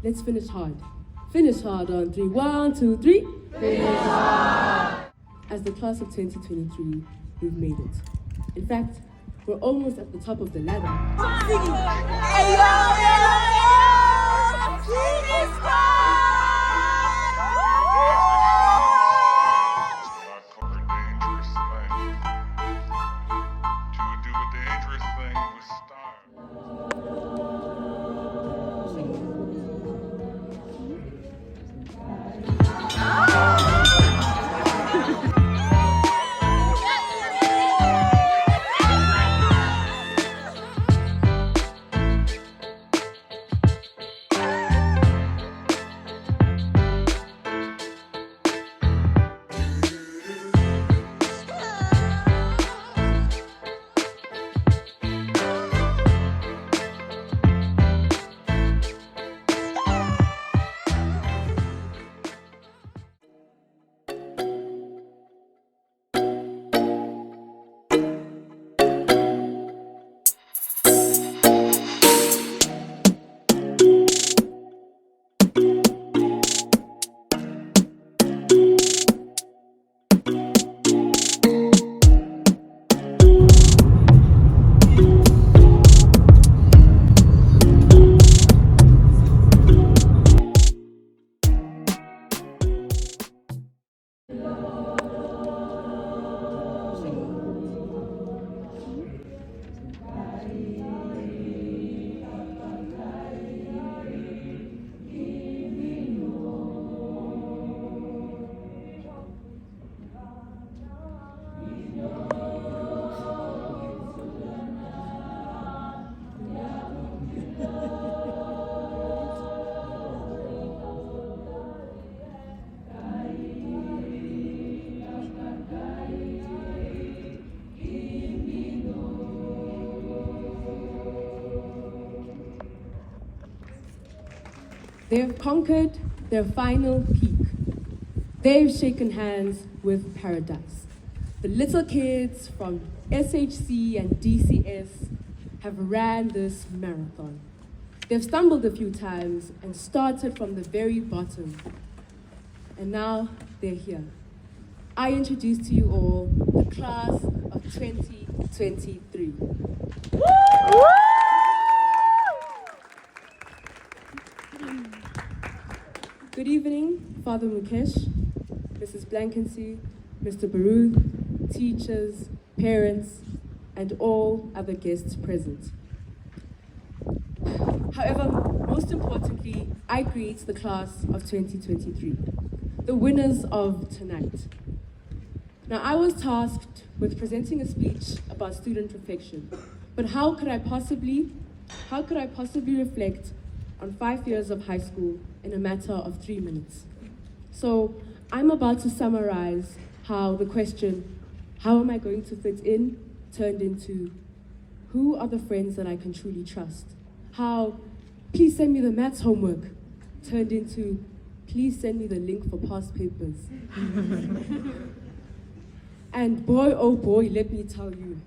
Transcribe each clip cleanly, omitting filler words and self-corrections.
Let's finish hard. Finish hard on 3. 1, 2, 3. Finish hard! As the class of 2023, we've made it. In fact, we're almost at the top of the ladder. Siki! Ayoo! Ayoo! Siki Squaaadd! They have conquered their final peak. They've shaken hands with paradise. The little kids from SHC and DCS have ran this marathon. They've stumbled a few times and started from the very bottom. And now they're here. I introduce to you all the class of 2023. Good evening, Father Mukesh, Mrs. Blankency, Mr. Baruth, teachers, parents, and all other guests present. However, most importantly, I greet the class of 2023, the winners of tonight. Now, I was tasked with presenting a speech about student reflection, but how could I possibly reflect on 5 years of high school in a matter of 3 minutes? So I'm about to summarize how the question, how am I going to fit in, turned into, who are the friends that I can truly trust? How, please send me the maths homework, turned into, please send me the link for past papers. And boy, oh boy, let me tell you.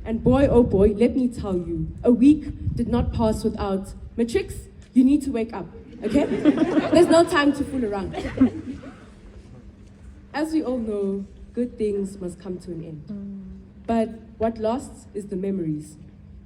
And boy, oh boy, let me tell you, a week did not pass without matrix. You need to wake up, okay? There's no time to fool around. As we all know, good things must come to an end. But what lasts is the memories,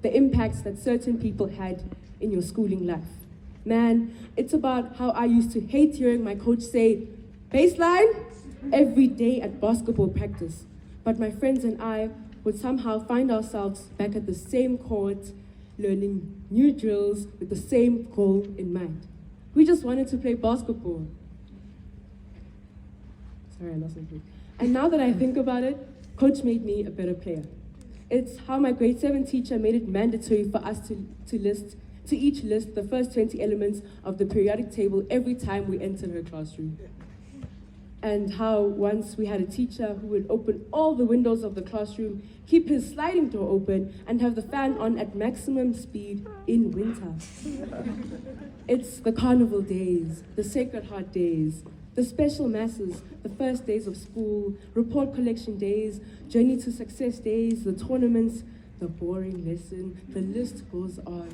the impacts that certain people had in your schooling life. Man, it's about how I used to hate hearing my coach say, baseline, every day at basketball practice. But my friends and I would somehow find ourselves back at the same court, learning new drills with the same goal in mind. We just wanted to play basketball. Sorry, I lost my place. And now that I think about it, coach made me a better player. It's how my grade 7 teacher made it mandatory for us to each list the first 20 elements of the periodic table every time we entered her classroom. And how once we had a teacher who would open all the windows of the classroom, keep his sliding door open, and have the fan on at maximum speed in winter. It's the carnival days, the Sacred Heart days, the special masses, the first days of school, report collection days, journey to success days, the tournaments, the boring lesson, the list goes on.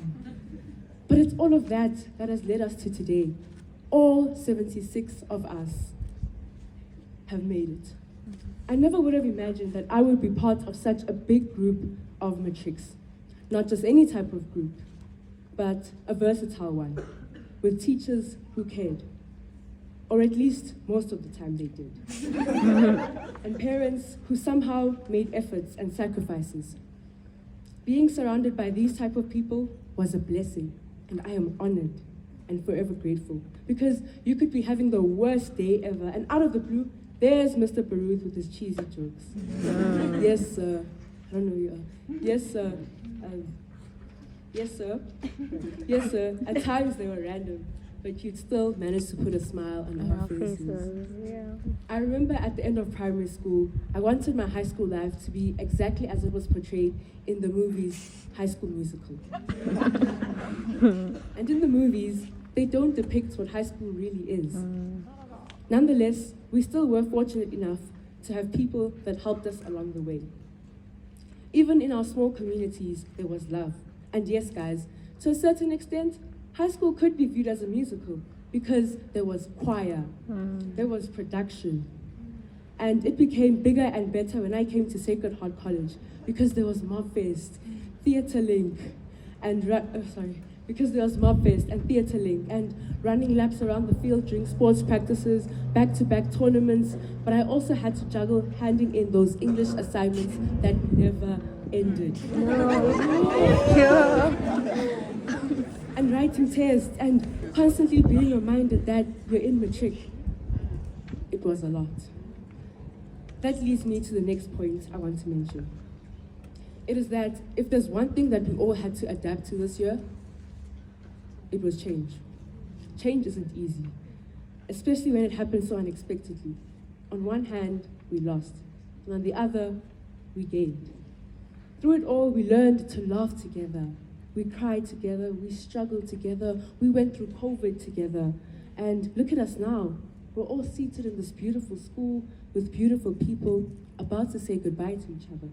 But it's all of that that has led us to today. All 76 of us have made it. I never would have imagined that I would be part of such a big group of matrics. Not just any type of group, but a versatile one, with teachers who cared. Or at least most of the time they did. And parents who somehow made efforts and sacrifices. Being surrounded by these type of people was a blessing, and I am honored and forever grateful. Because you could be having the worst day ever, and out of the blue, there's Mr. Baruth with his cheesy jokes. Yes, sir. I don't know who you are. Yes, sir. Yes, sir. Yes, sir. At times they were random, but you'd still manage to put a smile on our faces. Yeah. I remember at the end of primary school, I wanted my high school life to be exactly as it was portrayed in the movies High School Musical. And in the movies, they don't depict what high school really is. Nonetheless, we still were fortunate enough to have people that helped us along the way. Even in our small communities, there was love. And yes, guys, to a certain extent, high school could be viewed as a musical because there was choir, there was production. And it became bigger and better when I came to Sacred Heart College because there was Mobfest, Theatre Link, and because there was Mobfest and Theatre Link and running laps around the field during sports practices, back-to-back tournaments, but I also had to juggle handing in those English assignments that never ended. And writing tests and constantly being reminded that you're in matric. It was a lot. That leads me to the next point I want to mention. It is that if there's one thing that we all had to adapt to this year, it was change. Change isn't easy, especially when it happens so unexpectedly. On one hand, we lost, and on the other, we gained. Through it all, we learned to laugh together. We cried together, we struggled together, we went through COVID together. And look at us now. We're all seated in this beautiful school with beautiful people about to say goodbye to each other.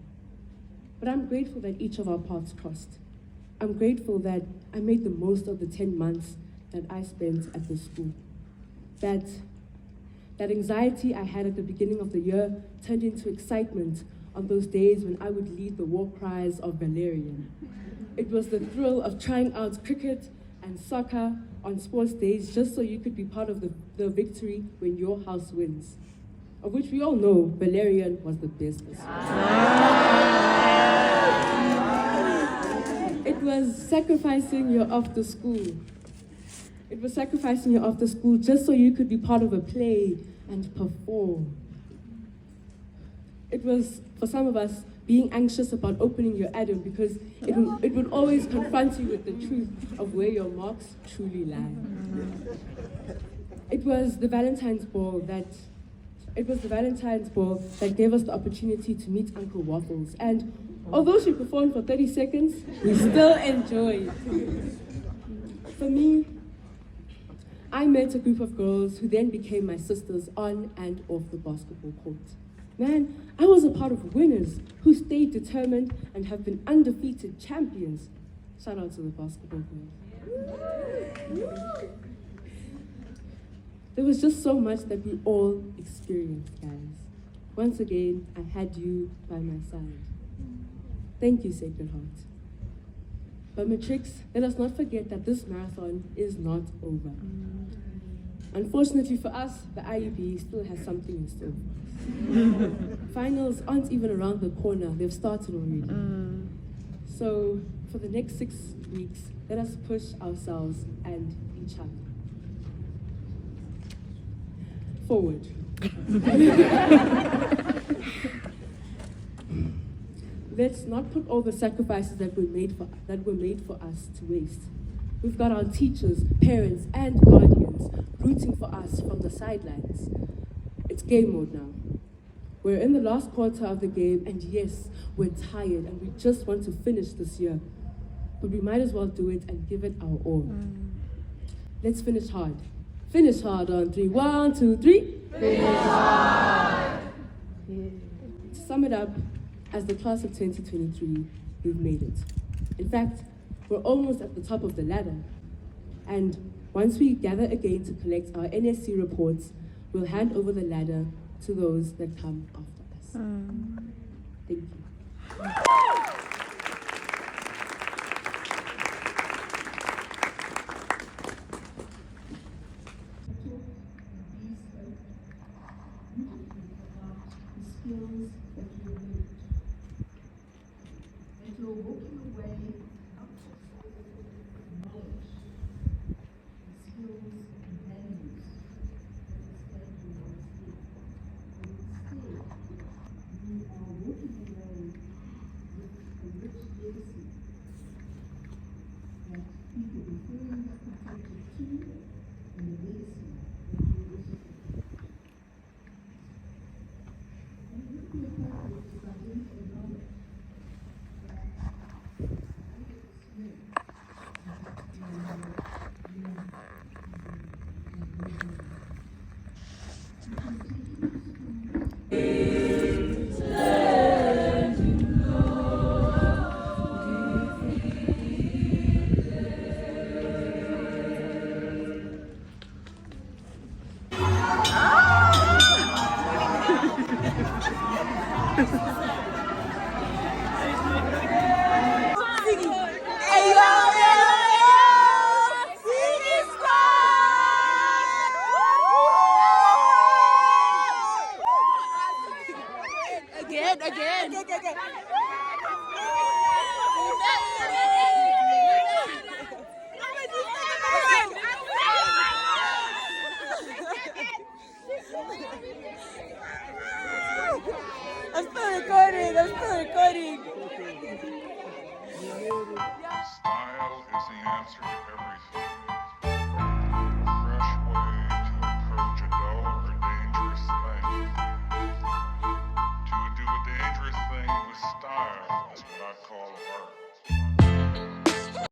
But I'm grateful that each of our paths crossed. I'm grateful that I made the most of the 10 months that I spent at the school. That anxiety I had at the beginning of the year turned into excitement on those days when I would lead the war cries of Valerian. It was the thrill of trying out cricket and soccer on sports days just so you could be part of the victory when your house wins. Of which we all know Valerian was the best. It was sacrificing your after school. It was sacrificing your after school just so you could be part of a play and perform. It was, for some of us, being anxious about opening your Adam because it would always confront you with the truth of where your marks truly lie. It was the Valentine's Ball that gave us the opportunity to meet Uncle Waffles. And although she performed for 30 seconds, we still enjoyed. For me, I met a group of girls who then became my sisters on and off the basketball court. Man, I was a part of winners who stayed determined and have been undefeated champions. Shout out to the basketball girls. There was just so much that we all experienced, guys. Once again, I had you by my side. Thank you, Sacred Heart. But matrics, let us not forget that this marathon is not over. Unfortunately for us, the IUB still has something in store. Finals aren't even around the corner, they've started already. So for the next 6 weeks, let us push ourselves and each other forward. Let's not put all the sacrifices that were made for us to waste. We've got our teachers, parents, and guardians rooting for us from the sidelines. It's game mode now. We're in the last quarter of the game, and yes, we're tired, and we just want to finish this year. But we might as well do it and give it our all. Let's finish hard. Finish hard on 3. 1, 2, 3. Finish hard! To sum it up, as the class of 2023, we've made it. In fact, we're almost at the top of the ladder. And once we gather again to collect our NSC reports, we'll hand over the ladder to those that come after us. Thank you. Skills that you learned, and you're walking away not just with knowledge, and skills and values that stand you once did, but instead you are walking away with a rich legacy that people before you have contributed to, and a legacy that you wish to. Ayoo! Siki Squaaadd! Again. I'm still recording.